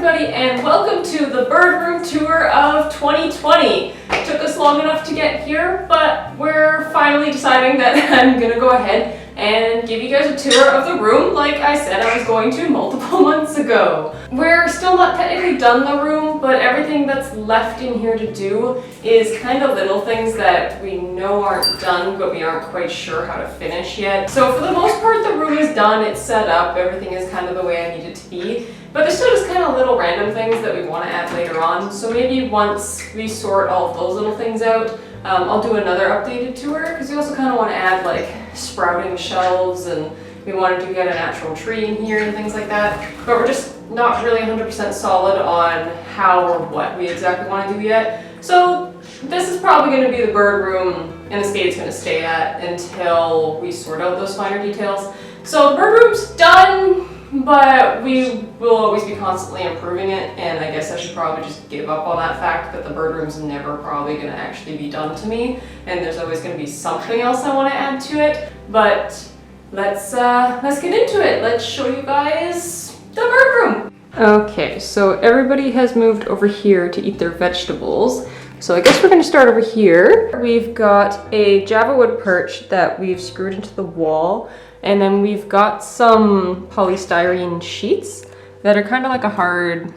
everybody, and welcome to the Bird Room Tour of 2020. It took us long enough to get here, but we're finally deciding that I'm gonna go ahead and give you guys a tour of the room like I said I was going to multiple months ago. We're still not technically done the room, but everything that's left in here to do is kind of little things that we know aren't done, but we aren't quite sure how to finish yet. So for the most part, the room is done, it's set up, everything is kind of the way I need it to be. But there's still just kind of little random things that we want to add later on. So maybe once we sort all of those little things out, I'll do another updated tour, because we also kind of want to add like sprouting shelves, and we wanted to get a natural tree in here and things like that. But we're just not really 100% solid on how or what we exactly want to do yet. So this is probably going to be the bird room, and the state is going to stay at until we sort out those finer details. So the bird room's done, but we will always be constantly improving it, and I guess I should probably just give up on that fact that the bird room's never probably going to actually be done to me, and there's always going to be something else I want to add to it. But let's get into it. Let's show you guys the bird room. Okay, so everybody has moved over here to eat their vegetables. So I guess we're going to start over here. We've got a Java wood perch that we've screwed into the wall. And then we've got some polystyrene sheets that are kind of like a hard,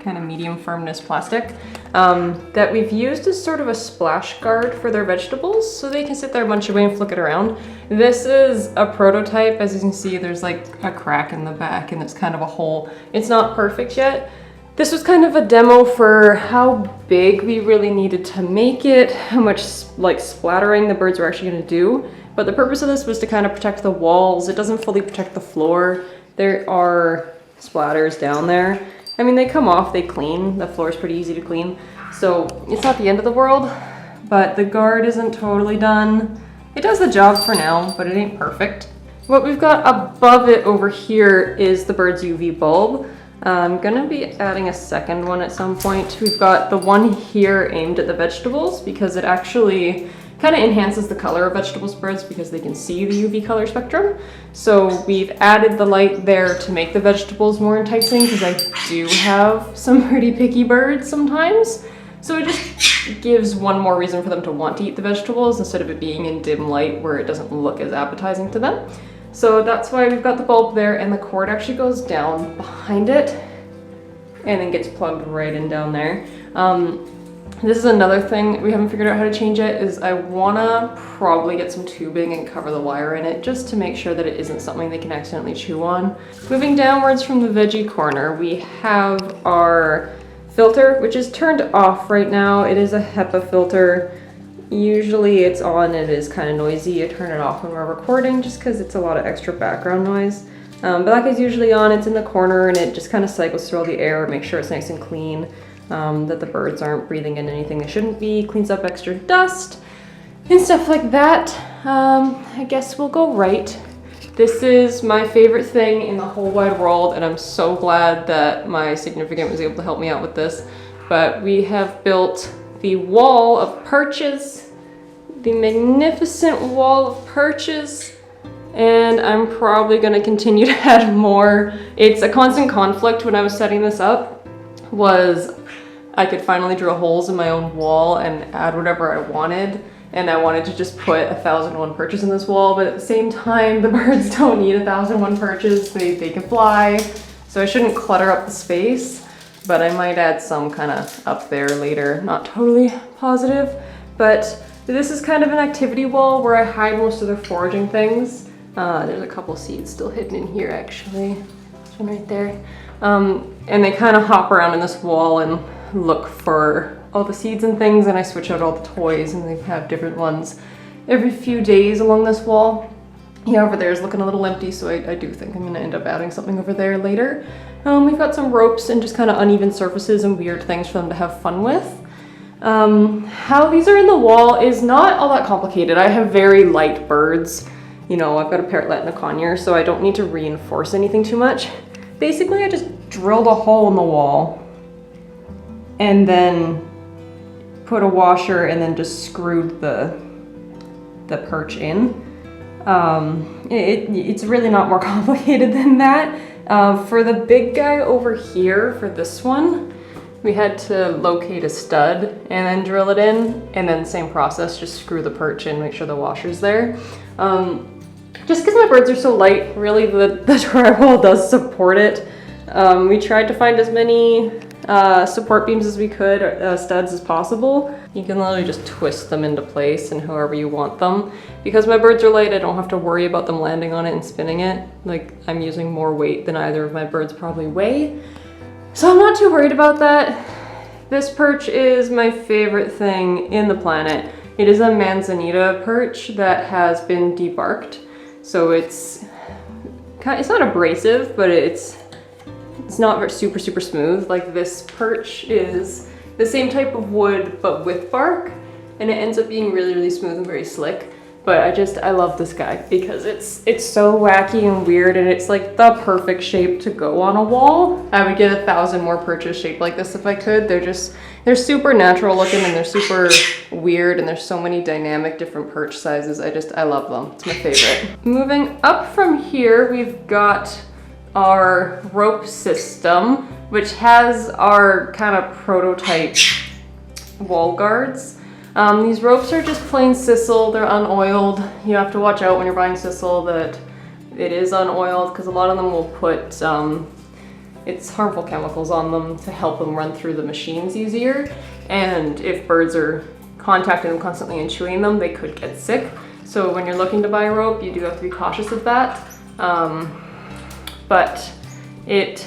kind of medium firmness plastic that we've used as sort of a splash guard for their vegetables, so they can sit there a bunch of way and flick it around. This is a prototype. As you can see, there's like a crack in the back and it's kind of a hole. It's not perfect yet. This was kind of a demo for how big we really needed to make it, how much like splattering the birds were actually going to do. But the purpose of this was to kind of protect the walls. It doesn't fully protect the floor. There are splatters down there. I mean, they come off, they clean. The floor is pretty easy to clean. So it's not the end of the world, but the guard isn't totally done. It does the job for now, but it ain't perfect. What we've got above it over here is the bird's UV bulb. I'm gonna be adding a second one at some point. We've got the one here aimed at the vegetables because it actually kind of enhances the color of vegetable birds because they can see the UV color spectrum. So we've added the light there to make the vegetables more enticing, because I do have some pretty picky birds sometimes. So it just gives one more reason for them to want to eat the vegetables instead of it being in dim light where it doesn't look as appetizing to them. So that's why we've got the bulb there, and the cord actually goes down behind it and then gets plugged right in down there. This is another thing we haven't figured out how to change it, is I wanna probably get some tubing and cover the wire in it just to make sure that it isn't something they can accidentally chew on. Moving downwards from the Veggie Corner, we have our filter, which is turned off right now. It is a HEPA filter. Usually it's on, it is kind of noisy. I turn it off when we're recording just because it's a lot of extra background noise. But that is usually on, it's in the corner, and it just kind of cycles through all the air, make sure it's nice and clean. That the birds aren't breathing in anything they shouldn't be, cleans up extra dust and stuff like that. I guess we'll go right. This is my favorite thing in the whole wide world, and I'm so glad that my significant was able to help me out with this. But we have built the wall of Perches, the magnificent wall of Perches, and I'm probably going to continue to add more. It's a constant conflict when I was setting this up, was I could finally drill holes in my own wall and add whatever I wanted, and I wanted to just put 1001 perches in this wall, but at the same time the birds don't need 1001 perches, they can fly, so I shouldn't clutter up the space, but I might add some kind of up there later, not totally positive. But this is kind of an activity wall where I hide most of their foraging things. There's a couple seeds still hidden in here actually, this one right there. And they kind of hop around in this wall and look for all the seeds and things, and I switch out all the toys, and they have different ones every few days along this wall. Yeah, over there is looking a little empty, so I do think I'm going to end up adding something over there later. We've got some ropes and just kind of uneven surfaces and weird things for them to have fun with. How these are in the wall is not all that complicated. I have very light birds. You know, I've got a parrotlet and a conure, so I don't need to reinforce anything too much. Basically, I just drilled a hole in the wall and then put a washer and then just screwed the perch in. It's really not more complicated than that. For the big guy over here, for this one, we had to locate a stud and then drill it in, and then same process, just screw the perch in, make sure the washer's there. Just because my birds are so light, really the drywall does support it. We tried to find as many support beams as we could, studs as possible. You can literally just twist them into place and however you want them. Because my birds are light, I don't have to worry about them landing on it and spinning it. Like, I'm using more weight than either of my birds probably weigh. So I'm not too worried about that. This perch is my favorite thing in the planet. It is a manzanita perch that has been debarked. So it's not abrasive, but it's not super smooth. Like, this perch is the same type of wood, but with bark, and it ends up being really smooth and very slick. But I love this guy because it's so wacky and weird, and it's like the perfect shape to go on a wall. I would get 1,000 more perches shaped like this if I could. They're super natural looking, and they're super weird, and there's so many dynamic different perch sizes. I love them. It's my favorite. Moving up from here, we've got our rope system, which has our kind of prototype wall guards. These ropes are just plain sisal, they're unoiled. You have to watch out when you're buying sisal that it is unoiled, because a lot of them will put it's harmful chemicals on them to help them run through the machines easier. And if birds are contacting them constantly and chewing them, they could get sick. So when you're looking to buy a rope, you do have to be cautious of that. But it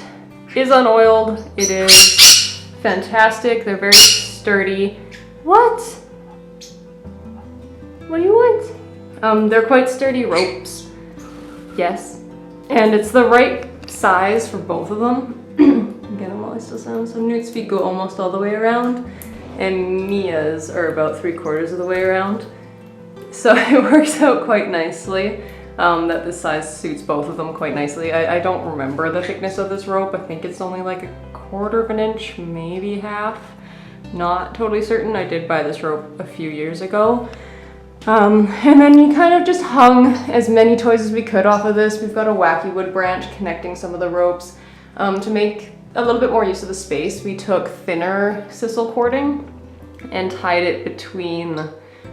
is unoiled. It is fantastic. They're very sturdy. What? What do you want? They're quite sturdy ropes. Yes. And it's the right size for both of them. Get them while I still sound. So Newt's feet go almost all the way around, and Mia's are about 3/4 of the way around. So it works out quite nicely. That this size suits both of them quite nicely. I don't remember the thickness of this rope. I think it's only like 1/4 of an inch, maybe half. Not totally certain. I did buy this rope a few years ago. And then we kind of just hung as many toys as we could off of this. We've got a wacky wood branch connecting some of the ropes. To make a little bit more use of the space, we took thinner sisal cording and tied it between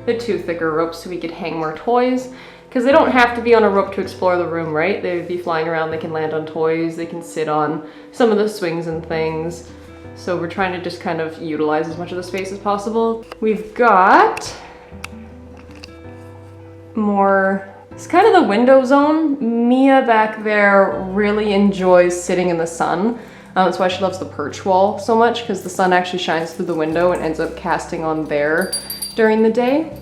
the two thicker ropes so we could hang more toys. Because they don't have to be on a rope to explore the room, right? They would be flying around, they can land on toys, they can sit on some of the swings and things. So we're trying to just kind of utilize as much of the space as possible. We've got more, it's kind of the window zone. Mia back there really enjoys sitting in the sun. That's why she loves the perch wall so much, because the sun actually shines through the window and ends up casting on there during the day.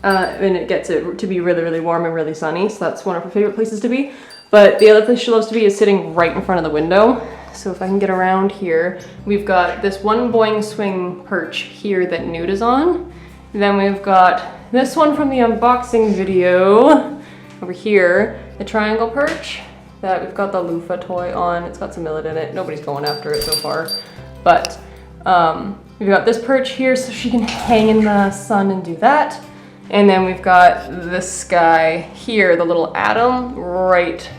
And it gets it to be really warm and really sunny, so that's one of her favorite places to be. But the other place she loves to be is sitting right in front of the window. So if I can get around here, we've got this one Boing swing perch here that Newt is on. Then we've got this one from the unboxing video over here, the triangle perch that we've got the loofah toy on. It's got some millet in it. Nobody's going after it so far. But we've got this perch here so she can hang in the sun and do that. And then we've got this guy here, the little atom right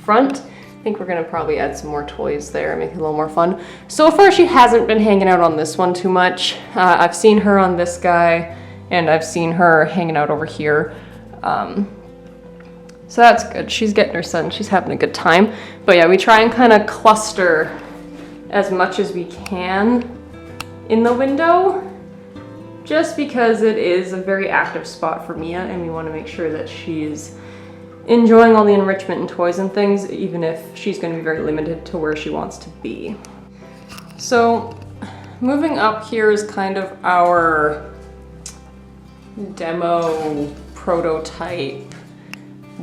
front. I think we're gonna probably add some more toys there and make it a little more fun. So far she hasn't been hanging out on this one too much. I've seen her on this guy, and I've seen her hanging out over here. So that's good. She's getting her sun, she's having a good time. But yeah, we try and kind of cluster as much as we can in the window, just because it is a very active spot for Mia, and we want to make sure that she's enjoying all the enrichment and toys and things, even if she's going to be very limited to where she wants to be. So moving up here is kind of our demo prototype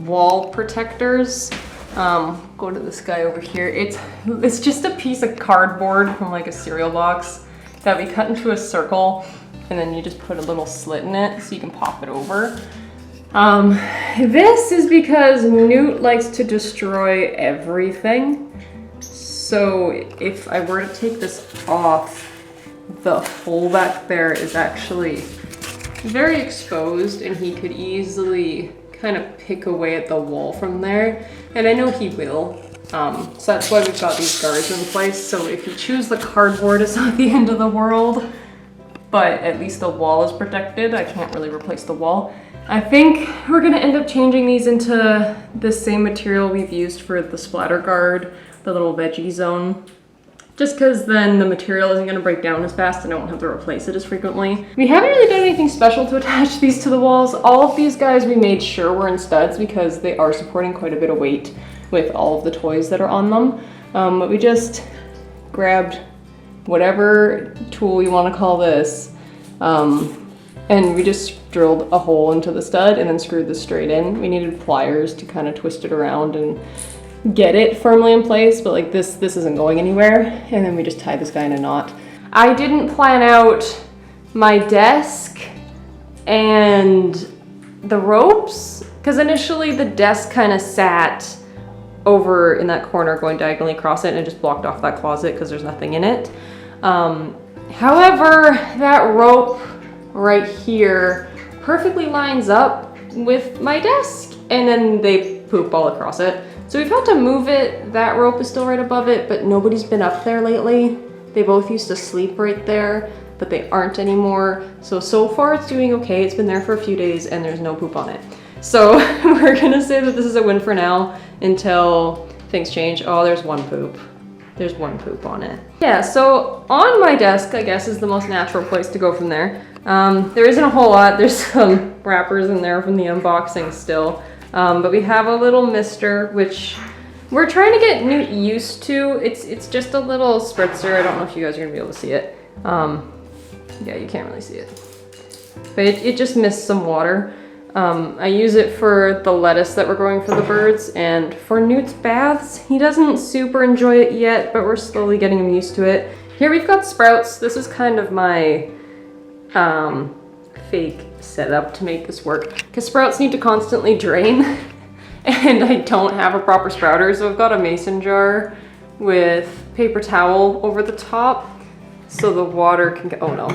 wall protectors. Go to this guy over here. It's just a piece of cardboard from like a cereal box that we cut into a circle, and then you just put a little slit in it so you can pop it over. This is because Newt likes to destroy everything. So if I were to take this off, the hole back there is actually very exposed, and he could easily kind of pick away at the wall from there. And I know he will. So that's why we've got these guards in place. So if you choose the cardboard, it's not the end of the world, but at least the wall is protected. I can't really replace the wall. I think we're gonna end up changing these into the same material we've used for the splatter guard, the little veggie zone. Just because then the material isn't going to break down as fast and I won't have to replace it as frequently. We haven't really done anything special to attach these to the walls. All of these guys we made sure were in studs because they are supporting quite a bit of weight with all of the toys that are on them. But we just grabbed whatever tool you want to call this, and we just drilled a hole into the stud and then screwed this straight in. We needed pliers to kind of twist it around and get it firmly in place, but like this isn't going anywhere. And then we just tied this guy in a knot. I didn't plan out my desk and the ropes because initially the desk kind of sat over in that corner going diagonally across it and it just blocked off that closet because there's nothing in it. However, that rope right here perfectly lines up with my desk and then they poop all across it. So we've had to move it. That rope is still right above it, but nobody's been up there lately. They both used to sleep right there, but they aren't anymore. So far it's doing okay. It's been there for a few days and there's no poop on it. So we're gonna say that this is a win for now until things change. Oh, there's one poop. There's one poop on it. Yeah, so on my desk, I guess, is the most natural place to go from there. There isn't a whole lot. There's some wrappers in there from the unboxing still. But we have a little mister, which we're trying to get Newt used to. It's just a little spritzer. I don't know if you guys are gonna be able to see it. Yeah, you can't really see it. But it just missed some water. I use it for the lettuce that we're growing for the birds, and for Newt's baths, he doesn't super enjoy it yet, but we're slowly getting him used to it. Here we've got sprouts. This is kind of my fake setup to make this work, because sprouts need to constantly drain, and I don't have a proper sprouter, so I've got a mason jar with paper towel over the top, so the water can get, oh no.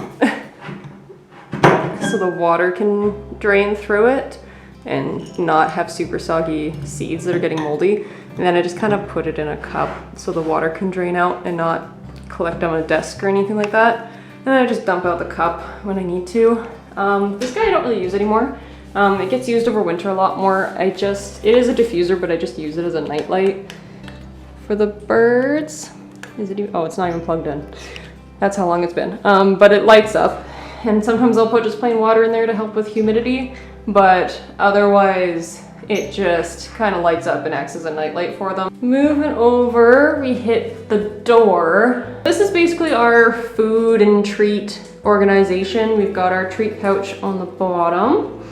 So the water can drain through it and not have super soggy seeds that are getting moldy. And then I just kind of put it in a cup so the water can drain out and not collect on a desk or anything like that. And then I just dump out the cup when I need to. This guy I don't really use anymore. It gets used over winter a lot more. It is a diffuser, but I just use it as a nightlight for the birds. Oh, it's not even plugged in. That's how long it's been. But it lights up. And sometimes I'll put just plain water in there to help with humidity, but otherwise it just kind of lights up and acts as a nightlight for them. Moving over, we hit the door. This is basically our food and treat organization. We've got our treat pouch on the bottom.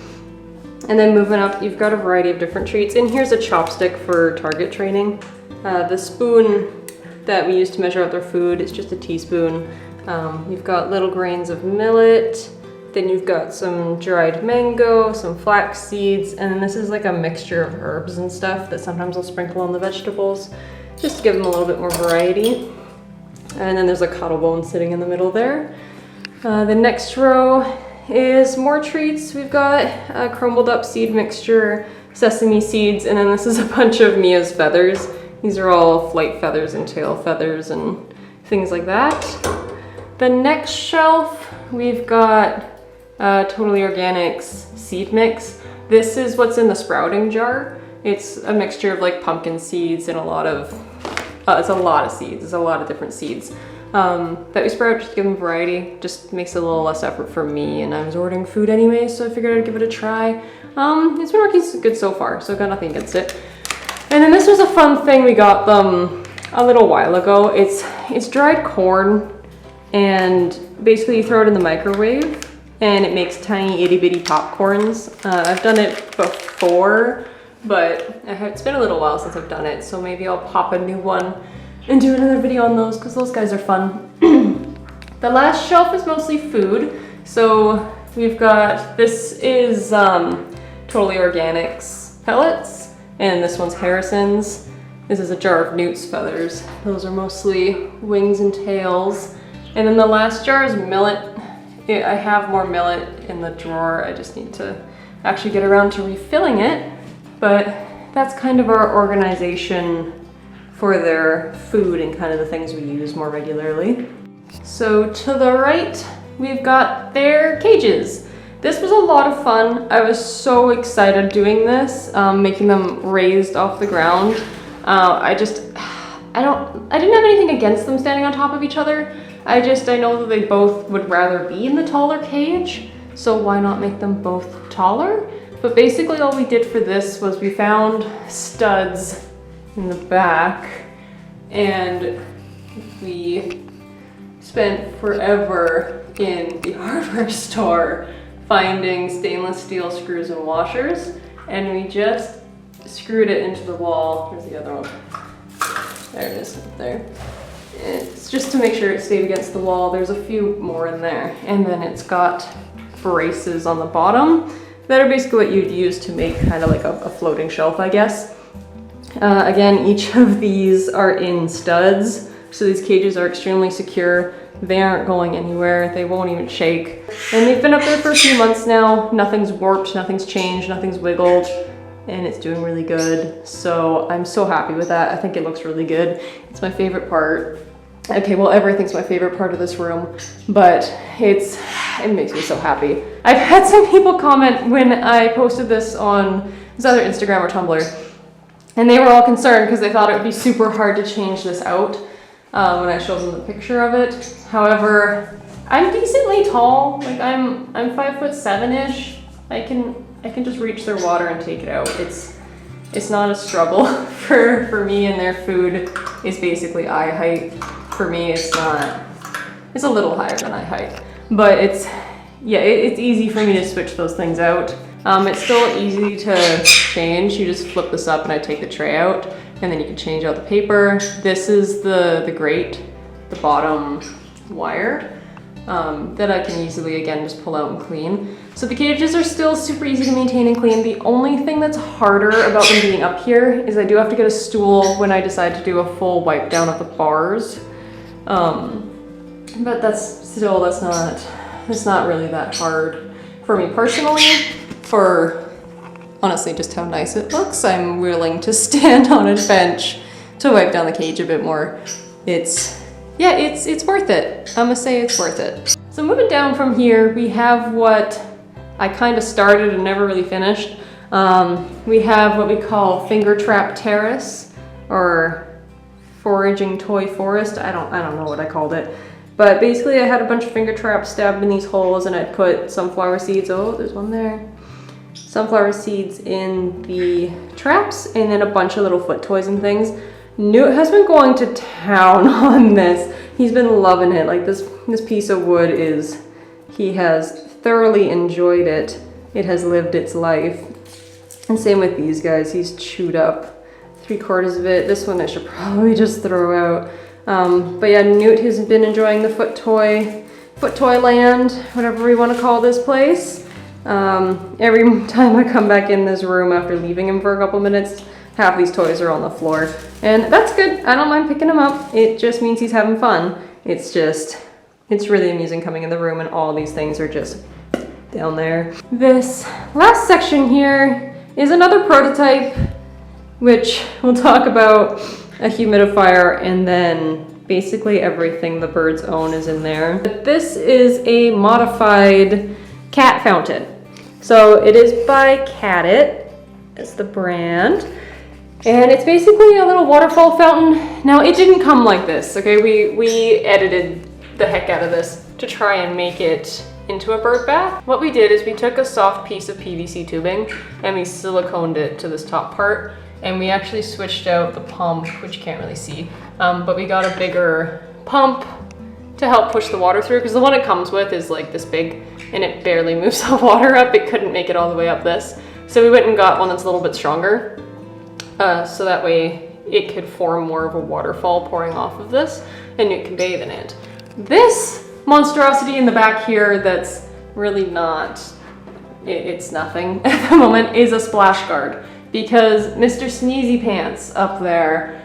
And then moving up, you've got a variety of different treats. And here's a chopstick for target training. The spoon that we use to measure out their food is just a teaspoon. You've got little grains of millet, then you've got some dried mango, some flax seeds, and then this is like a mixture of herbs and stuff that sometimes I'll sprinkle on the vegetables just to give them a little bit more variety. And then there's a cuttle bone sitting in the middle there. The next row is more treats. We've got a crumbled up seed mixture, sesame seeds, and then this is a bunch of Mia's feathers. These are all flight feathers and tail feathers and things like that. The next shelf, we've got Totally Organics seed mix. This is what's in the sprouting jar. It's a mixture of like pumpkin seeds and it's a lot of seeds. It's a lot of different seeds that we sprout just to give them variety. Just makes it a little less effort for me, and I was ordering food anyway, so I figured I'd give it a try. It's been working good so far, so I've got nothing against it. And then this was a fun thing we got them a little while ago. It's dried corn. And basically you throw it in the microwave and it makes tiny itty bitty popcorns. I've done it before, but it's been a little while since I've done it, so maybe I'll pop a new one and do another video on those because those guys are fun. The last shelf is mostly food. So we've got, this is Totally Organics pellets, and this one's Harrison's. This is a jar of Newt's feathers. Those are mostly wings and tails. And then the last jar is millet. I have more millet in the drawer. I just need to actually get around to refilling it. But that's kind of our organization for their food and kind of the things we use more regularly. So to the right, we've got their cages. This was a lot of fun. I was so excited doing this, making them raised off the ground. I didn't have anything against them standing on top of each other. I know that they both would rather be in the taller cage, so why not make them both taller? But basically all we did for this was we found studs in the back, and we spent forever in the hardware store finding stainless steel screws and washers, and we just screwed it into the wall. There's the other one. There it is, up there. It's just to make sure it stayed against the wall. There's a few more in there, and then it's got braces on the bottom that are basically what you'd use to make kind of like a floating shelf, I guess. Again, each of these are in studs, so these cages are extremely secure. They aren't going anywhere. They won't even shake. And they've been up there for a few months now. Nothing's warped, nothing's changed, nothing's wiggled, and it's doing really good. So I'm so happy with that. I think it looks really good. It's my favorite part. Okay, well, everything's my favorite part of this room, but it makes me so happy. I've had some people comment when I posted this on either Instagram or Tumblr, and they were all concerned because they thought it would be super hard to change this out when I showed them the picture of it. However, I'm decently tall. Like I'm 5'7"-ish. I can just reach their water and take it out. It's not a struggle for me, and their food is basically eye height. For me, it's a little higher than eye height, but it's easy for me to switch those things out. It's still easy to change. You just flip this up and I take the tray out, and then you can change out the paper. This is the grate, the bottom wire, that I can easily, again, just pull out and clean. So the cages are still super easy to maintain and clean. The only thing that's harder about them being up here is I do have to get a stool when I decide to do a full wipe down of the bars. But it's not really that hard for me personally. For honestly just how nice it looks, I'm willing to stand on a bench to wipe down the cage a bit more. It's worth it. I'm gonna say it's worth it. So moving down from here, we have what I kind of started and never really finished. We have what we call Finger Trap Terrace, or Foraging Toy Forest. I don't know what I called it. But basically I had a bunch of finger traps stabbed in these holes, and I'd put sunflower seeds, oh, there's one there. Sunflower seeds in the traps, and then a bunch of little foot toys and things. Newt has been going to town on this. He's been loving it. Like this piece of wood he has thoroughly enjoyed it. It has lived its life. And same with these guys. He's chewed up 3/4 of it. This one I should probably just throw out. But yeah, Newt has been enjoying the foot toy land, whatever we want to call this place. Every time I come back in this room after leaving him for a couple minutes, half these toys are on the floor. And that's good. I don't mind picking them up. It just means he's having fun. It's really amusing coming in the room and all these things are just down there. This last section here is another prototype, which we'll talk about a humidifier, and then basically everything the birds own is in there. But this is a modified cat fountain. So it is by Catit, it's the brand. And it's basically a little waterfall fountain. Now it didn't come like this, okay? We edited the heck out of this to try and make it into a bird bath. What we did is we took a soft piece of PVC tubing and we siliconed it to this top part, and we actually switched out the pump, which you can't really see, but we got a bigger pump to help push the water through, because the one it comes with is like this big and it barely moves the water up. It couldn't make it all the way up this. So we went and got one that's a little bit stronger, so that way it could form more of a waterfall pouring off of this and you can bathe in it. This monstrosity in the back here that's really not, it's nothing at the moment, is a splash guard, because Mr. Sneezy Pants up there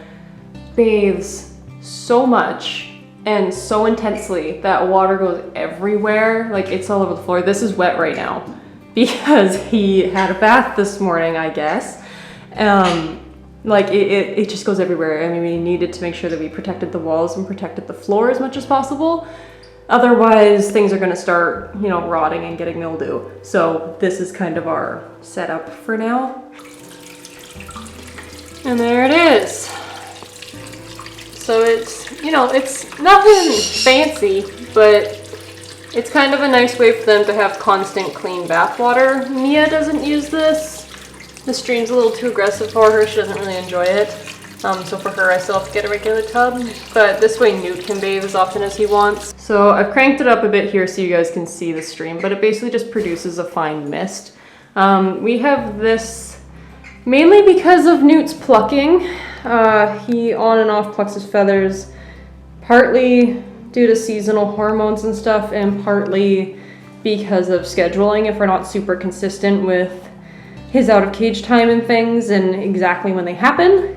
bathes so much and so intensely that water goes everywhere. Like, it's all over the floor. This is wet right now because he had a bath this morning, I guess. Like it just goes everywhere. I mean, we needed to make sure that we protected the walls and protected the floor as much as possible. Otherwise, things are gonna start, you know, rotting and getting mildew. So this is kind of our setup for now. And there it is. So it's, you know, it's nothing fancy, but it's kind of a nice way for them to have constant clean bath water. Mia doesn't use this. The stream's a little too aggressive for her. She doesn't really enjoy it. So for her, I still have to get a regular tub. But this way Newt can bathe as often as he wants. So I've cranked it up a bit here so you guys can see the stream, but it basically just produces a fine mist. We have this mainly because of Newt's plucking. He on and off plucks his feathers, partly due to seasonal hormones and stuff, and partly because of scheduling. If we're not super consistent with his out of cage time and things and exactly when they happen,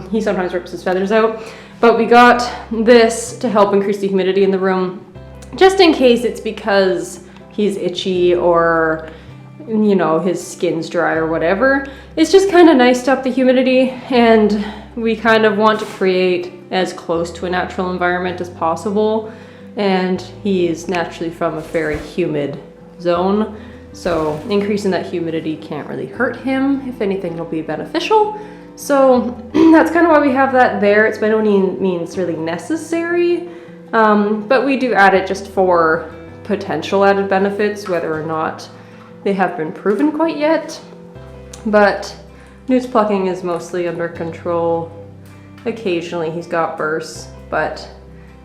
he sometimes rips his feathers out. But we got this to help increase the humidity in the room, just in case it's because he's itchy or, you know, his skin's dry or whatever. It's just kind of nice to up the humidity, and we kind of want to create as close to a natural environment as possible. And he's naturally from a very humid zone, so increasing that humidity can't really hurt him. If anything, it'll be beneficial. So that's kind of why we have that there. It's by no means really necessary, but we do add it just for potential added benefits, whether or not they have been proven quite yet. But Newt's plucking is mostly under control. Occasionally he's got bursts, but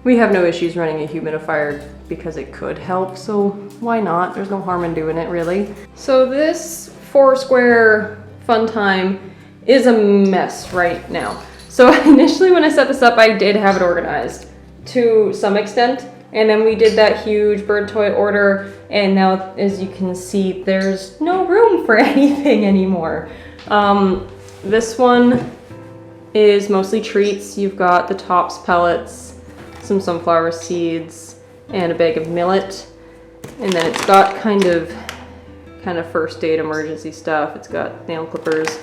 we have no issues running a humidifier because it could help, so why not? There's no harm in doing it, really. So this 4-square fun time is a mess right now. So initially when I set this up, I did have it organized to some extent, and then we did that huge bird toy order, and now, as you can see, there's no room for anything anymore. This one is mostly treats. You've got the Tops pellets, some sunflower seeds, and a bag of millet. And then it's got kind of first aid emergency stuff. It's got nail clippers.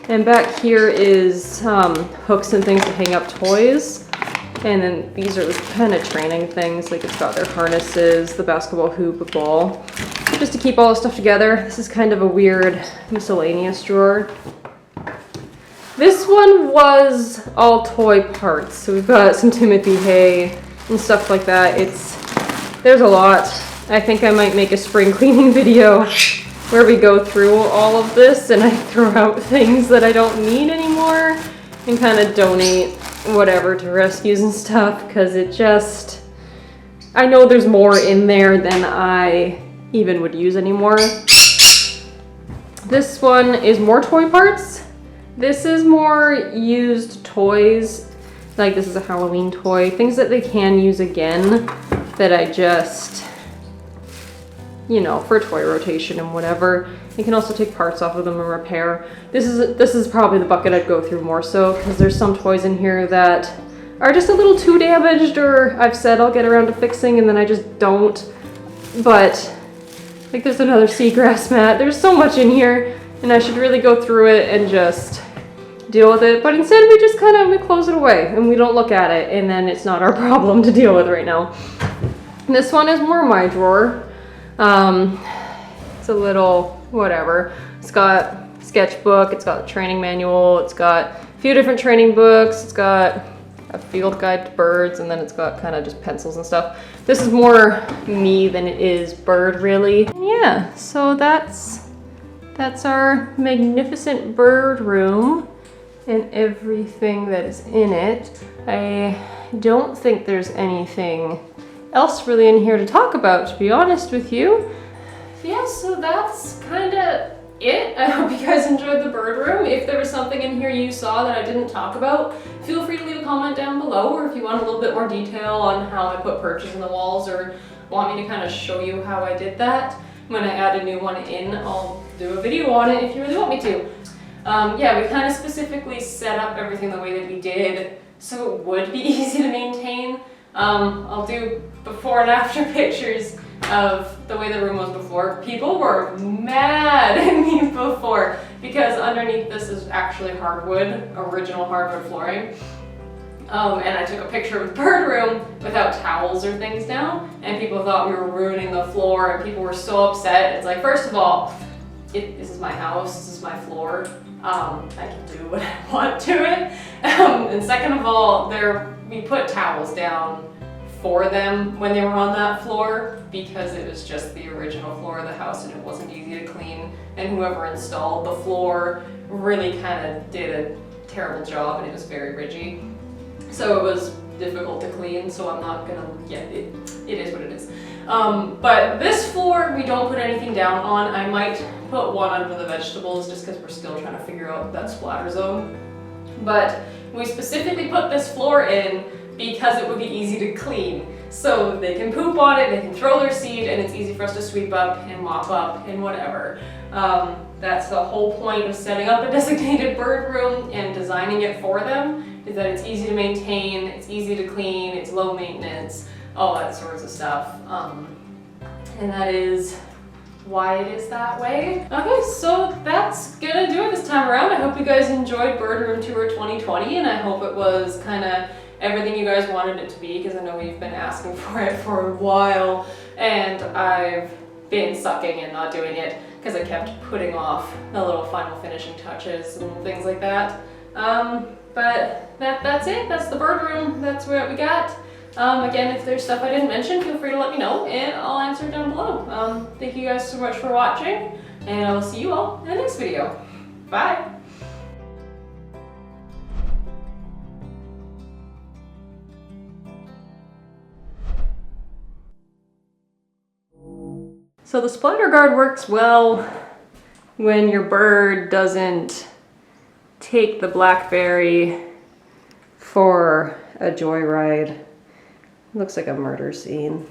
And back here is hooks and things to hang up toys. And then these are kind of training things, like it's got their harnesses, the basketball hoop, a ball, just to keep all this stuff together. This is kind of a weird miscellaneous drawer. This one was all toy parts. So we've got some Timothy hay and stuff like that. There's a lot. I think I might make a spring cleaning video where we go through all of this and I throw out things that I don't need anymore and kind of donate whatever to rescues and stuff, because I know there's more in there than I even would use anymore. This one is more toy parts. This is more used toys. Like this is a Halloween toy, things that they can use again that I just, you know, for toy rotation and whatever. You can also take parts off of them and repair. This is probably the bucket I'd go through more so, because there's some toys in here that are just a little too damaged, or I've said I'll get around to fixing and then I just don't. But like there's another seagrass mat. There's so much in here and I should really go through it and just deal with it. But instead we just we close it away and we don't look at it, and then it's not our problem to deal with right now. This one is more my drawer. It's a little whatever. It's got a sketchbook, it's got a training manual, it's got a few different training books, it's got a field guide to birds, and then it's got kind of just pencils and stuff. This is more me than it is bird, really. Yeah, so that's our magnificent bird room and everything that is in it. I don't think there's anything else really in here to talk about, to be honest with you. Yeah, so that's kind of it. I hope you guys enjoyed the bird room. If there was something in here you saw that I didn't talk about, feel free to leave a comment down below, or if you want a little bit more detail on how I put perches in the walls, or want me to kind of show you how I did that. When I add a new one in, I'll do a video on it if you really want me to. Yeah, we kind of specifically set up everything the way that we did so it would be easy to maintain. I'll do before and after pictures of the way the room was before. People were mad at me before because underneath this is actually hardwood, original hardwood flooring. And I took a picture of the bird room without towels or things down, and people thought we were ruining the floor, and people were so upset. It's like, first of all, this is my house, this is my floor. I can do what I want to it. And second of all, we put towels down for them when they were on that floor because it was just the original floor of the house and it wasn't easy to clean. And whoever installed the floor really kind of did a terrible job and it was very ridgy. So it was difficult to clean, so I'm not gonna, it is what it is. But this floor, we don't put anything down on. I might put one under the vegetables just because we're still trying to figure out that splatter zone. But we specifically put this floor in because it would be easy to clean. So they can poop on it, they can throw their seed, and it's easy for us to sweep up and mop up and whatever. That's the whole point of setting up a designated bird room and designing it for them, is that it's easy to maintain, it's easy to clean, it's low maintenance, all that sorts of stuff. And that is why it is that way. Okay, so that's gonna do it this time around. I hope you guys enjoyed Bird Room Tour 2020, and I hope it was kind of everything you guys wanted it to be, because I know we've been asking for it for a while, and I've been sucking and not doing it because I kept putting off the little final finishing touches and things like that. But that's it. That's the bird room. That's what we got. Again, if there's stuff I didn't mention, feel free to let me know and I'll answer it down below. Thank you guys so much for watching, and I will see you all in the next video. Bye! So the splatter guard works well when your bird doesn't take the blackberry for a joyride. Looks like a murder scene.